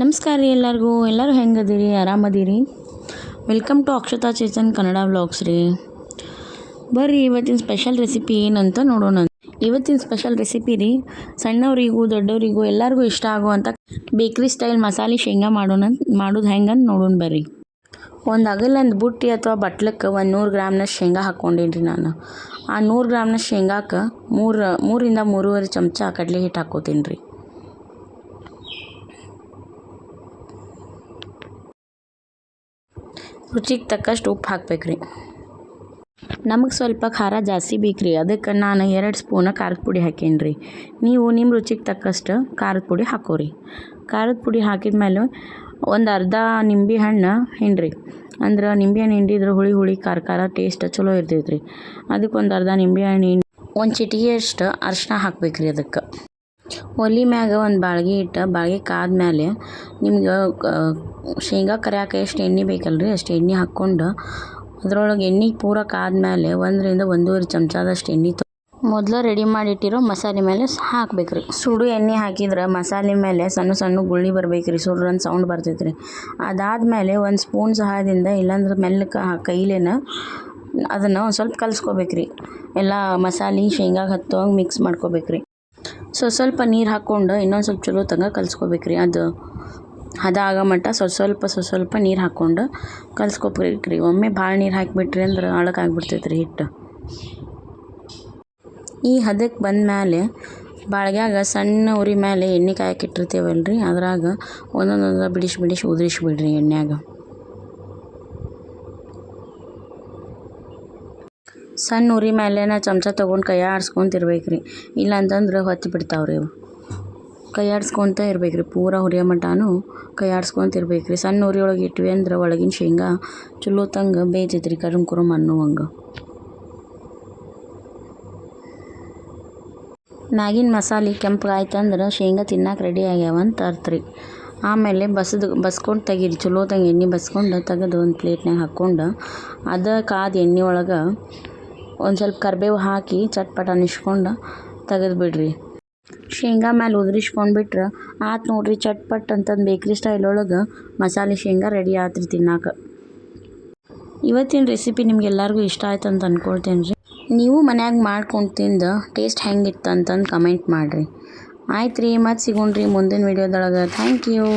ನಮಸ್ಕಾರ ರೀ ಎಲ್ಲರೂ ಹೆಂಗದಿರಿ ಆರಾಮದಿರಿ. Welcome to Akshata Chetan Kannada vlogs ರೀ. ಬರ್ರಿ ಇವತ್ತಿನ ಸ್ಪೆಷಲ್ ರೆಸಿಪಿ ಏನಂತ ನೋಡೋಣ. ಇವತ್ತಿನ ಸ್ಪೆಷಲ್ ರೆಸಿಪಿ ರೀ, ಸಣ್ಣವರಿಗೂ ದೊಡ್ಡವರಿಗೂ ಎಲ್ಲರಿಗೂ ಇಷ್ಟ ಆಗುವಂಥ ಬೇಕ್ರಿ ಸ್ಟೈಲ್ ಮಸಾಲೆ ಶೇಂಗಾ ಮಾಡೋದು ಹೆಂಗಂತ ನೋಡೋಣ ಬರ್ರಿ. ಒಂದು ಅಗಲಂದು ಬುಟ್ಟಿ ಅಥವಾ ಬಟ್ಲಕ್ಕೆ 100 ಗ್ರಾಮ್ನಷ್ಟು ಶೇಂಗಾ ಹಾಕ್ಕೊಂಡೇನಿ ನಾನು. ಆ 100 ಗ್ರಾಮ್ನಷ್ಟು ಶೇಂಗಾಕ್ಕೆ 3ರಿಂದ 3.5 ಚಮಚ ಕಡಲೆ ಹಿಟ್ಟು ಹಾಕ್ಕೋತೀನಿ ರೀ. ರುಚಿಗೆ ತಕ್ಕಷ್ಟು ಉಪ್ಪು ಹಾಕ್ಬೇಕ್ರಿ. ನಮಗೆ ಸ್ವಲ್ಪ ಖಾರ ಜಾಸ್ತಿ ಬೇಕ್ರಿ, ಅದಕ್ಕೆ ನಾನು 2 ಸ್ಪೂನ ಖಾರದ ಪುಡಿ ಹಾಕೇನಿ ರೀ. ನೀವು ನಿಮ್ಮ ರುಚಿಗೆ ತಕ್ಕಷ್ಟು ಖಾರದ ಪುಡಿ ಹಾಕೋರಿ. ಖಾರದ ಪುಡಿ ಹಾಕಿದ ಮೇಲೆ ಒಂದು ಅರ್ಧ ನಿಂಬೆ ಹಣ್ಣು ಹಿಂಡ್ರಿ. ಅಂದ್ರೆ ನಿಂಬೆಹಣ್ಣು ಹಿಂಡಿದ್ರೆ ಹುಳಿ ಖಾರ ಟೇಸ್ಟ್ ಚಲೋ ಇರ್ತೈತೆ ರೀ. ಅದಕ್ಕೆ ಒಂದು ಅರ್ಧ ನಿಂಬೆಹಣ್ಣು ಹಿಂಡಿ ಒಂದು ಚಿಟಿಗೆಯಷ್ಟು ಅರಿಶಿನ ಹಾಕ್ಬೇಕ್ರಿ. ಅದಕ್ಕೆ ಒಲೆ ಮ್ಯಾಗ ಒಂದು ಬಾಳ್ಗೆ ಇಟ್ಟು ಬಾಳ್ಗೆ ಕಾದ್ಮೇಲೆ ನಿಮ್ಗೆ ಶೇಂಗಾ ಕರಿಯಾಕ ಎಷ್ಟು ಎಣ್ಣೆ ಬೇಕಲ್ರಿ ಅಷ್ಟು ಎಣ್ಣೆ ಹಾಕ್ಕೊಂಡು ಅದ್ರೊಳಗೆ ಎಣ್ಣೆ ಪೂರ ಕಾದ್ಮೇಲೆ 1ರಿಂದ 1.5 ಚಮಚದಷ್ಟು ಎಣ್ಣೆ ಮೊದಲು ರೆಡಿ ಮಾಡಿಟ್ಟಿರೋ ಮಸಾಲೆ ಮೇಲೆ ಹಾಕ್ಬೇಕ್ರಿ. ಸುಡು ಎಣ್ಣೆ ಹಾಕಿದ್ರೆ ಮಸಾಲೆ ಮೇಲೆ ಸಣ್ಣ ಸಣ್ಣ ಗುಳ್ಳಿ ಬರ್ಬೇಕ್ರಿ, ಸುಡ್ರಂತ ಸೌಂಡ್ ಬರ್ತೈತೆ ರೀ. ಅದಾದಮೇಲೆ ಒಂದು ಸ್ಪೂನ್ ಸಹಾಯದಿಂದ ಇಲ್ಲಾಂದ್ರೆ ಮೆಲ್ಲಕ್ಕೆ ಕೈಲೇನ ಅದನ್ನು ಒಂದು ಸ್ವಲ್ಪ ಕಲಿಸ್ಕೋಬೇಕ್ರಿ. ಎಲ್ಲ ಮಸಾಲೆ ಶೇಂಗಾಗೆ ಹತ್ತೋಂಗೆ ಮಿಕ್ಸ್ ಮಾಡ್ಕೋಬೇಕ್ರಿ. ಸ್ವಲ್ಪ ನೀರು ಹಾಕ್ಕೊಂಡು ಇನ್ನೊಂದು ಸ್ವಲ್ಪ ಚಲೋ ತನಕ ಕಲಿಸ್ಕೋಬೇಕ್ರಿ. ಅದು ಹದ ಆಗೋ ಮಟ್ಟ ಸ್ವಲ್ಪ ನೀರು ಹಾಕ್ಕೊಂಡು ಕಲಿಸ್ಕೋಬೇಕ್ರಿ. ಒಮ್ಮೆ ಭಾಳ ನೀರು ಹಾಕಿಬಿಟ್ರಿ ಅಂದ್ರೆ ಅಳಕಾಗ್ಬಿಡ್ತೈತೆ ರೀ ಹಿಟ್ಟು. ಈ ಹದಕ್ಕೆ ಬಂದಮೇಲೆ ಬಾಳ್ಗ್ಯಾಗ ಸಣ್ಣ ಉರಿ ಮೇಲೆ ಎಣ್ಣೆ ಕಾಯಕ್ಕಿಟ್ಟಿರ್ತೀವಲ್ರಿ, ಅದ್ರಾಗ ಒಂದೊಂದು ಬಿಡಿಸಿ ಉದುರಿಸ್ಬಿಡ್ರಿ ಎಣ್ಣೆಯಾಗ. ಸಣ್ಣ ಉರಿ ಮೇಲೆನ ಚಮಚ ತೊಗೊಂಡು ಕೈ ಆಡಿಸ್ಕೊಂತಿರ್ಬೇಕ್ರಿ. ಇಲ್ಲ ಅಂತಂದ್ರೆ ಹೊತ್ತಿ ಬಿಡ್ತಾವ್ರಿ ಅವು. ಕೈ ಆಡಿಸ್ಕೊತ ಇರ್ಬೇಕ್ರಿ, ಪೂರ ಹುರಿಯೋ ಮಟನೂ ಕೈ ಆಡಿಸ್ಕೊಂತಿರ್ಬೇಕ್ರಿ. ಸಣ್ಣ ಉರಿ ಒಳಗೆ ಇಟ್ವಿ ಅಂದ್ರೆ ಒಳಗಿನ ಶೇಂಗಾ ಚಲೋ ತಂಗ ಬೇಯ್ತೈತ್ರಿ, ಕುರುಮ್ ಅನ್ನುವಂಗೆ. ಮ್ಯಾಗಿನ ಮಸಾಲೆ ಕೆಂಪಗಾಯ್ತಂದ್ರೆ ಶೇಂಗಾ ತಿನ್ನಕ್ಕೆ ರೆಡಿ ಆಗ್ಯಾವ ಅಂತ ಅರ್ಥ ರೀ. ಆಮೇಲೆ ಬಸ್ಕೊಂಡು ತೆಗೀರಿ, ಚಲೋ ತಂಗ ಎಣ್ಣೆ ಬಸ್ಕೊಂಡು ತೆಗೆದು ಒಂದು ಪ್ಲೇಟ್ನಾಗ ಹಾಕ್ಕೊಂಡು ಅದು ಕಾದ ಎಣ್ಣೆ ಒಳಗೆ ಒಂದು ಸ್ವಲ್ಪ ಕರಿಬೇವು ಹಾಕಿ ಚಟ್ಪಟ ಅನ್ನಿಸ್ಕೊಂಡು ತೆಗೆದು ಬಿಡ್ರಿ. ಶೇಂಗಾ ಮೇಲೆ ಉದುರಿಸ್ಕೊಂಡು ಬಿಟ್ರೆ ಆತು ನೋಡ್ರಿ, ಚಟ್ಪಟ್ ಅಂತಂದು ಬೇಕ್ರಿ ಸ್ಟೈಲ್ ಒಳಗೆ ಮಸಾಲೆ ಶೇಂಗಾ ರೆಡಿ ಆತ್ರಿ ತಿನ್ನಕ್ಕೆ. ಇವತ್ತಿನ ರೆಸಿಪಿ ನಿಮ್ಗೆಲ್ಲರಿಗೂ ಇಷ್ಟ ಆಯ್ತು ಅಂತ ಅಂದ್ಕೊಳ್ತೇನೆ ರೀ. ನೀವು ಮನ್ಯಾಗ ಮಾಡ್ಕೊಂಡು ತಿಂದು ಟೇಸ್ಟ್ ಹೆಂಗಿತ್ತು ಅಂತಂದು ಕಮೆಂಟ್ ಮಾಡಿರಿ. ಆಯ್ತು ರೀ, ಮತ್ತೆ ಸಿಗೋಣ್ರಿ ಮುಂದಿನ ವೀಡಿಯೋದೊಳಗೆ. Thank you.